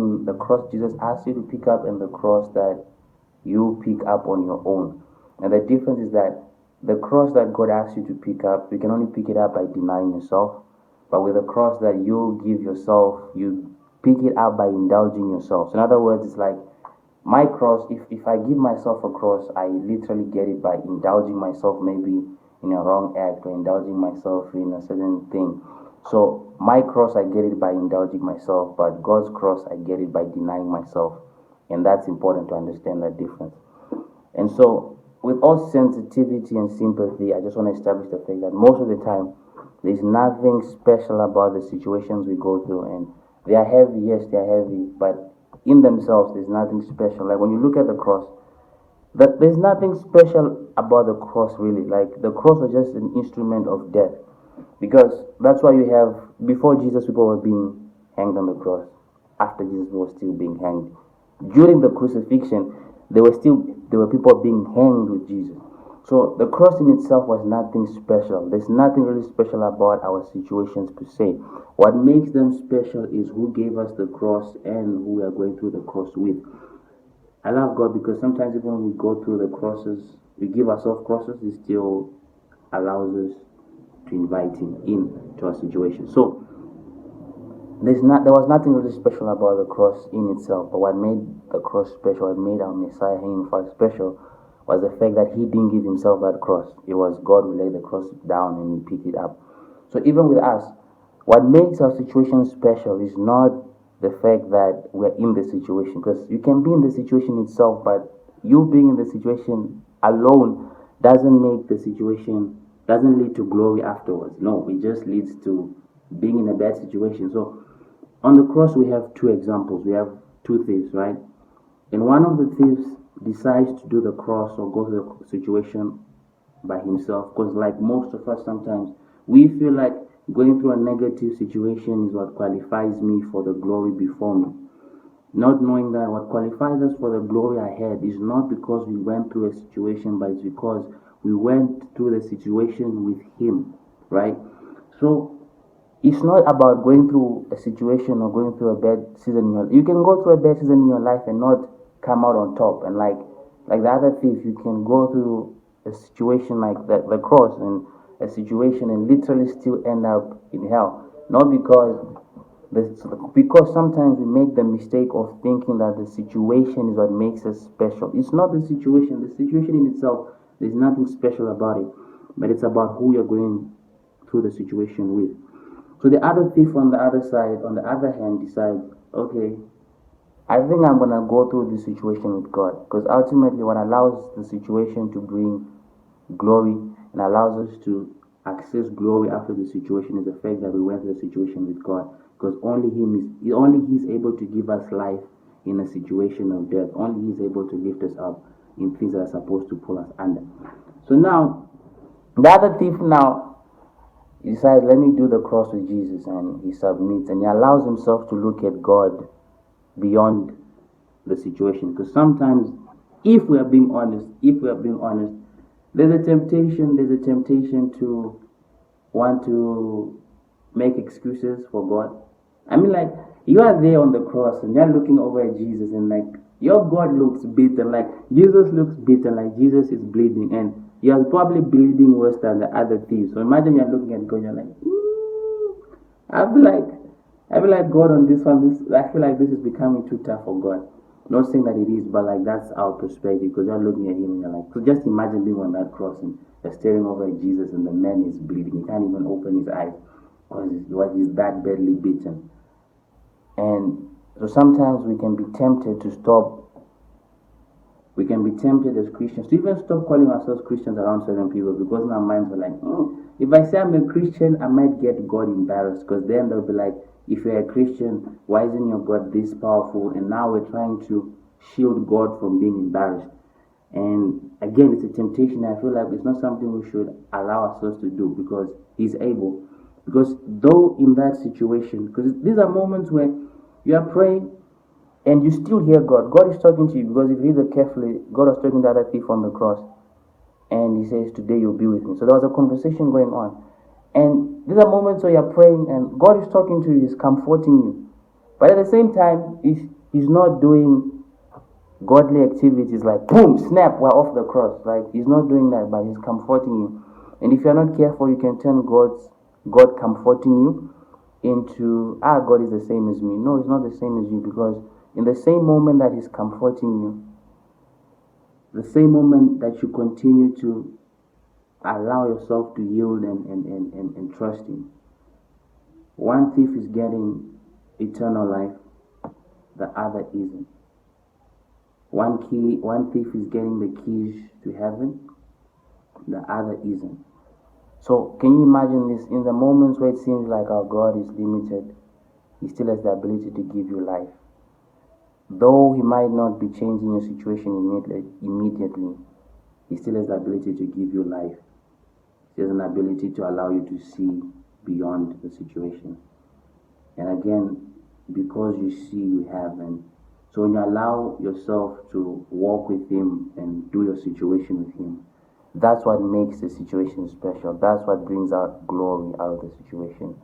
situation, the cross Jesus asks you to pick up, and the cross that you pick up on your own. And the difference is that the cross that God asks you to pick up, you can only pick it up by denying yourself. But with the cross that you give yourself, you pick it up by indulging yourself. So in other words, it's like my cross, if I give myself a cross, I literally get it by indulging myself maybe in a wrong act or indulging myself in a certain thing. So my cross, I get it by indulging myself, but God's cross, I get it by denying myself. And that's important to understand that difference. And so, with all sensitivity and sympathy, I just want to establish the fact that most of the time, there's nothing special about the situations we go through. And they are heavy, yes, they are heavy, but in themselves, there's nothing special. Like when you look at the cross, there's nothing special about the cross, really. Like the cross was just an instrument of death. Because that's why you have, before Jesus, people were being hanged on the cross. After Jesus was still being hanged. During the crucifixion, there were people being hanged with Jesus. So the cross in itself was nothing special. There's nothing really special about our situations per se. What makes them special is who gave us the cross and who we are going through the cross with. I love God because sometimes even when we go through the crosses, we give ourselves crosses, He still allows us to invite Him into our situation. So there was nothing really special about the cross in itself, but what made the cross special, what made our Messiah himself special, was the fact that He didn't give Himself that cross. It was God who laid the cross down and He picked it up. So even with us, what makes our situation special is not the fact that we're in the situation, because you can be in the situation itself, but you being in the situation alone doesn't make the situation, doesn't lead to glory afterwards. No, it just leads to being in a bad situation. So on the cross, we have two examples. We have two thieves, right? And one of the thieves decides to do the cross or go to the situation by himself, because like most of us, sometimes we feel like going through a negative situation is what qualifies me for the glory before me. Not knowing that what qualifies us for the glory ahead is not because we went through a situation, but it's because we went through the situation with Him, right? So it's not about going through a situation or going through a bad season in your life. You can go through a bad season in your life and not come out on top. And like the other thief, you can go through a situation like the cross and a situation and literally still end up in hell. Not because sometimes we make the mistake of thinking that the situation is what makes us special. It's not the situation. The situation in itself, there's nothing special about it, but it's about who you're going through the situation with. So the other thief on the other side, on the other hand, decides, okay, I think I'm going to go through this situation with God, because ultimately what allows the situation to bring glory and allows us to access glory after the situation is the fact that we went through the situation with God, because only He's able to give us life in a situation of death. Only He's able to lift us up in things that are supposed to pull us under. So now, the other thief now, he decides, let me do the cross with Jesus, and he submits and he allows himself to look at God beyond the situation. Because sometimes, if we are being honest, there's a temptation to want to make excuses for God. I mean, like, you are there on the cross and you're looking over at Jesus, and like, your God looks beaten, like Jesus looks beaten, like Jesus is bleeding, and you are probably bleeding worse than the other thieves. So imagine you're looking at God, you're like, I feel like God on this one, I feel like this is becoming too tough for God. Not saying that it is, but like that's our perspective, because you're looking at Him and you're like, so just imagine being on that cross and you're staring over at Jesus and the man is bleeding. He can't even open his eyes because he's that badly beaten. And so sometimes we can be tempted to stop. We can be tempted as Christians to even stop calling ourselves Christians around certain people, because in our minds we're like, if I say I'm a Christian, I might get God embarrassed, because then they'll be like, if you're a Christian, why isn't your God this powerful? And now we're trying to shield God from being embarrassed. And again, it's a temptation. I feel like it's not something we should allow ourselves to do, because He's able. Because though in that situation, because these are moments where you are praying and you still hear God. God is talking to you, because if you read it carefully, God was talking to the other thief on the cross. And He says, today you'll be with me. So there was a conversation going on. And these are moments where you're praying and God is talking to you, He's comforting you. But at the same time, he's not doing godly activities like boom, snap, we're off the cross. Like he's not doing that, but he's comforting you. And if you're not careful, you can turn God comforting you into God is the same as me. No, he's not the same as you, because in the same moment that he's comforting you, the same moment that you continue to allow yourself to yield and trust him, one thief is getting eternal life, the other isn't. One thief is getting the keys to heaven, the other isn't. So can you imagine this? In the moments where it seems like our God is limited, he still has the ability to give you life. Though he might not be changing your situation immediately, he still has the ability to give you life. He has an ability to allow you to see beyond the situation. And again, because you see, you have. And so when you allow yourself to walk with him and do your situation with him, that's what makes the situation special. That's what brings out glory out of the situation.